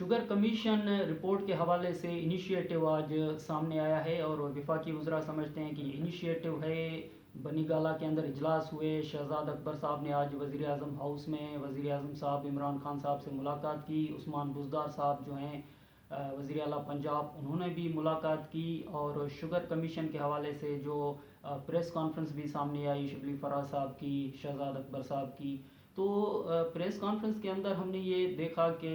Sugar commission report के हवाले से इनिशिएटिव आज सामने आया है और वफाकी वज़रा समझते हैं कि ये इनिशिएटिव है। बनी गाला के अंदर इजलास हुए, शहजाद अकबर साहब ने आज वज़ीर आज़म हाउस में वज़ीर आज़म साहब इमरान खान साहब से मुलाकात की। उस्मान बुज़दार साहब जो हैं वज़ीर आला पंजाब, उन्होंने भी मुलाकात की और शुगर कमीशन के हवाले से जो प्रेस कॉन्फ्रेंस भी सामने आई शिबली फराज साहब की, शहजाद अकबर साहब की। तो प्रेस कॉन्फ्रेंस के अंदर हमने ये देखा कि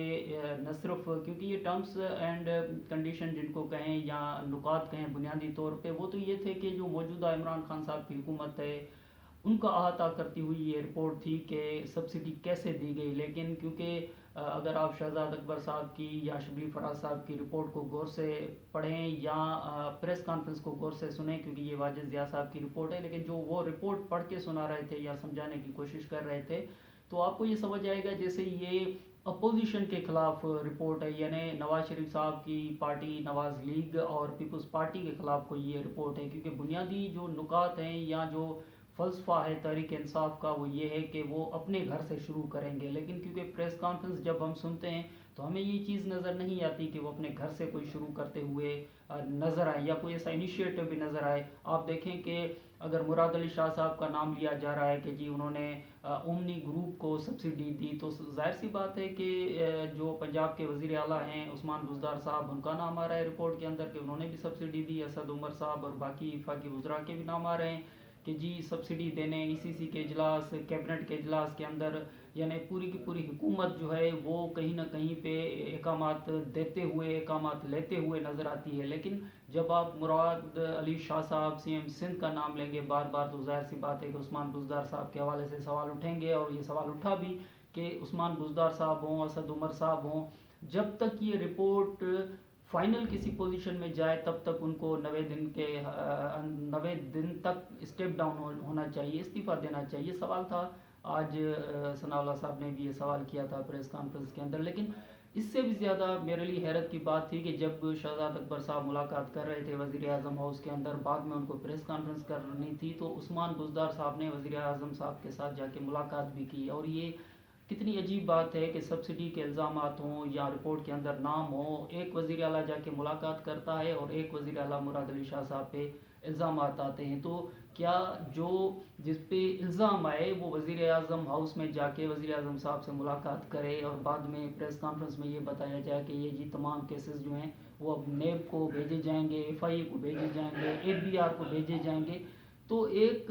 न सिर्फ क्योंकि ये टर्म्स एंड कंडीशन जिनको कहें या नुकात कहें बुनियादी तौर पे, वो तो ये थे कि जो मौजूदा इमरान खान साहब की हुकूमत है उनका अहाता करती हुई ये रिपोर्ट थी कि सब्सिडी कैसे दी गई। लेकिन क्योंकि अगर आप शहजाद अकबर साहब की या शिबली फराज साहब की रिपोर्ट को गौर से पढ़ें या प्रेस कॉन्फ्रेंस को गौर से सुने, क्योंकि ये वाजिद ज़िया साहब की रिपोर्ट है, लेकिन जो वो रिपोर्ट पढ़ के सुना रहे थे या समझाने की कोशिश कर रहे थे, तो आपको ये समझ आएगा जैसे ये अपोजिशन के खिलाफ रिपोर्ट है, यानी नवाज शरीफ साहब की पार्टी नवाज लीग और पीपल्स पार्टी के खिलाफ कोई ये रिपोर्ट है। क्योंकि बुनियादी जो नुकात हैं या जो फ़लसफ़ा है तहरीक इंसाफ का, वो ये है कि वो अपने घर से शुरू करेंगे। लेकिन क्योंकि प्रेस कॉन्फ्रेंस जब हम सुनते हैं तो हमें ये चीज़ नज़र नहीं आती कि वो अपने घर से कोई शुरू करते हुए नज़र आए या कोई ऐसा इनिशिएटिव भी नज़र आए। आप देखें कि अगर मुराद अली शाह साहब का नाम लिया जा रहा है कि जी उन्होंने ओमनी ग्रुप को सब्सिडी दी, तो जाहिर सी बात है कि जो पंजाब के वज़ीर आला हैं उस्मान बुज़दार साहब, उनका नाम आ रहा है रिपोर्ट के अंदर कि उन्होंने भी सब्सिडी दी। असद उमर साहब और बाकी वफाकी वज़रा के भी नाम आ रहे हैं कि जी सब्सिडी देने। ईसीसी के इजलास, कैबिनेट के इजलास के अंदर यानी पूरी की पूरी हुकूमत जो है वो कहीं ना कहीं पे एकामात देते हुए एकामात लेते हुए नज़र आती है। लेकिन जब आप मुराद अली शाह साहब सीएम सिंध का नाम लेंगे बार बार, तो जाहिर सी बात है कि उस्मान बुज़दार साहब के हवाले से सवाल उठेंगे। और ये सवाल उठा भी कि उस्मान बुज़दार साहब हों, असद उमर साहब हों, जब तक ये रिपोर्ट फाइनल किसी पोजीशन में जाए तब तक उनको 90 दिन तक स्टेप डाउन होना चाहिए, इस्तीफ़ा देना चाहिए। सवाल था आज सनाउल्लाह साहब ने भी ये सवाल किया था प्रेस कॉन्फ्रेंस के अंदर। लेकिन इससे भी ज़्यादा मेरे लिए हैरत की बात थी कि जब शहजाद अकबर साहब मुलाकात कर रहे थे वज़ीर आज़म हाउस के अंदर, बाद में उनको प्रेस कॉन्फ्रेंस करनी थी, तो उस्मान बुज़दार साहब ने वज़ीर आज़म साहब के साथ जाके मुलाकात भी की। और ये कितनी अजीब बात है कि सब्सिडी के इल्ज़ामात हों या रिपोर्ट के अंदर नाम हो, एक वज़ीर आला जाके मुलाकात करता है और एक वज़ीर आला मुराद अली शाह साहब पे इल्ज़ामात आते हैं। तो क्या जो जिस पे इल्ज़ाम आए वो वज़ीर आज़म हाउस में जाके वज़ीर आज़म साहब से मुलाकात करे और बाद में प्रेस कॉन्फ्रेंस में ये बताया जाए कि ये जी तमाम केसेस जो हैं वो अब नेब को भेजे जाएंगे, एफआईए को भेजे जाएंगे, एफबीआर को भेजे जाएंगे। तो एक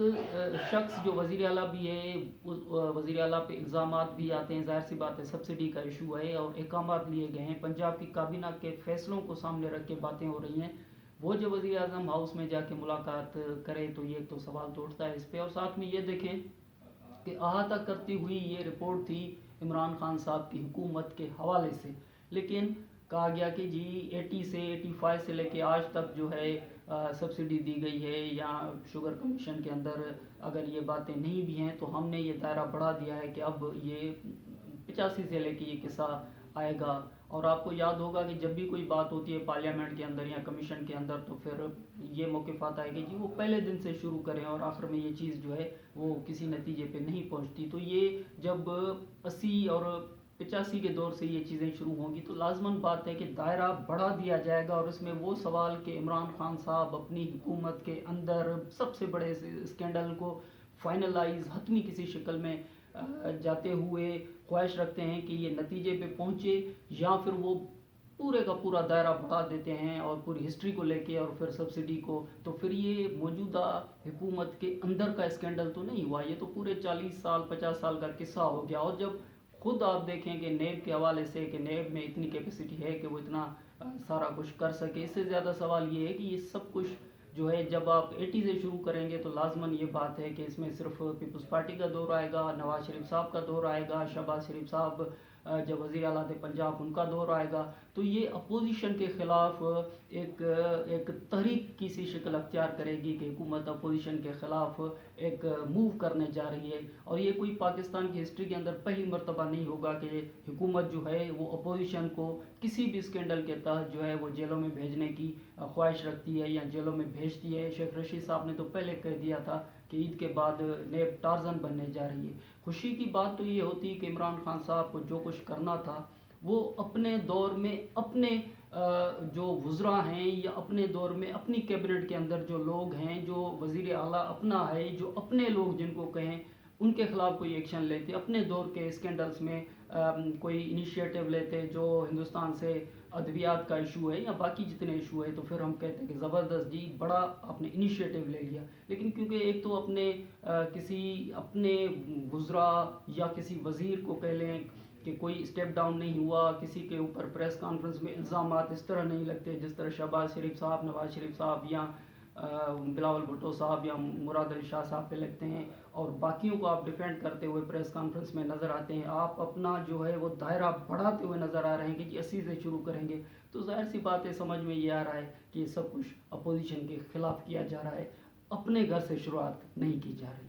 शख्स जो वज़ीर आला भी है, उस वज़ीर आला पे इल्ज़ामात भी आते हैं, ज़ाहिर सी बात है सब्सिडी का इशू है और अहकामात लिए गए हैं, पंजाब की काबीना के फैसलों को सामने रख के बातें हो रही हैं। वो जब वज़ीर आज़म हाउस में जाके मुलाकात करे तो ये तो सवाल तो उठता है इस पर। और साथ में ये देखें कि अहाता करती हुई ये रिपोर्ट थी इमरान खान साहब की हुकूमत के हवाले से। लेकिन कहा गया कि जी 80 से 85 से लेके आज तक जो है सब्सिडी दी गई है, या शुगर कमीशन के अंदर अगर ये बातें नहीं भी हैं तो हमने ये दायरा बढ़ा दिया है कि अब ये 85 से लेके ये किस्सा आएगा। और आपको याद होगा कि जब भी कोई बात होती है पार्लियामेंट के अंदर या कमीशन के अंदर, तो फिर ये मौक़िफ़ आता है कि जी वो पहले दिन से शुरू करें और आखिर में ये चीज़ जो है वो किसी नतीजे पे नहीं पहुंचती। तो ये जब 80 और 85 के दौर से ये चीज़ें शुरू होंगी तो लाजमन बात है कि दायरा बढ़ा दिया जाएगा और इसमें वो सवाल कि इमरान खान साहब अपनी हुकूमत के अंदर सबसे बड़े स्कैंडल को फाइनलाइज हतमी किसी शक्ल में जाते हुए ख्वाहिश रखते हैं कि ये नतीजे पे पहुँचे, या फिर वो पूरे का पूरा दायरा बढ़ा देते हैं और पूरी हिस्ट्री को लेके और फिर सब्सिडी को। तो फिर ये मौजूदा हुकूमत के अंदर का स्कैंडल तो नहीं हुआ, ये तो पूरे 40 साल 50 साल का किस्सा हो गया। और जब खुद आप देखें कि नेब के हवाले से कि नेब में इतनी कैपेसिटी है कि वो इतना सारा कुछ कर सके, इससे ज़्यादा सवाल ये है कि ये सब कुछ जो है जब आप 80 से शुरू करेंगे तो लाजमन ये बात है कि इसमें सिर्फ पीपल्स पार्टी का दौर आएगा, नवाज शरीफ साहब का दौर आएगा, शहबाज शरीफ साहब जब वज़ीर आला थे पंजाब उनका दौर आएगा। तो ये अपोजिशन के ख़िलाफ़ एक तहरीक की सी शक्ल अख्तियार करेगी कि हुकूमत अपोजिशन के ख़िलाफ़ एक मूव करने जा रही है। और ये कोई पाकिस्तान की हिस्ट्री के अंदर पहली मरतबा नहीं होगा कि हुकूमत जो है वो अपोजिशन को किसी भी स्कैंडल के तहत जो है वो जेलों में भेजने की ख्वाहिश रखती है या जेलों में भेजती है। शेख रशीद साहब ने तो पहले कह दिया था कि ईद के बाद नेब टार्जन बनने जा रही है। खुशी की बात तो ये होती है कि इमरान खान साहब को जो कुछ करना था وہ اپنے دور میں اپنے جو وزراء ہیں یا اپنے دور میں اپنی کیبنٹ کے اندر جو لوگ ہیں، جو وزیر اعلیٰ اپنا ہے، جو اپنے لوگ جن کو کہیں ان کے خلاف کوئی ایکشن لیتے، اپنے دور کے اسکینڈلز میں کوئی انیشیٹو لیتے جو ہندوستان سے ادویات کا ایشو ہے یا باقی جتنے ایشو ہے، تو پھر ہم کہتے ہیں کہ زبردست جی، بڑا آپ نے انیشیٹو لے لیا. لیکن کیونکہ ایک تو اپنے کسی اپنے وزراء یا کسی وزیر کو کہہ لیں کہ کوئی اسٹیپ ڈاؤن نہیں ہوا، کسی کے اوپر پریس کانفرنس میں الزامات اس طرح نہیں لگتے جس طرح شہباز شریف صاحب، نواز شریف صاحب یا بلاول بھٹو صاحب یا مراد علی شاہ صاحب پہ لگتے ہیں، اور باقیوں کو آپ ڈیفینڈ کرتے ہوئے پریس کانفرنس میں نظر آتے ہیں. آپ اپنا جو ہے وہ دائرہ بڑھاتے ہوئے نظر آ رہے ہیں کہ جی 80 سے شروع کریں گے. تو ظاہر سی بات ہے، سمجھ میں یہ آ رہا ہے کہ یہ سب کچھ اپوزیشن کے خلاف کیا جا رہا ہے، اپنے گھر سے شروعات نہیں کی جا رہی.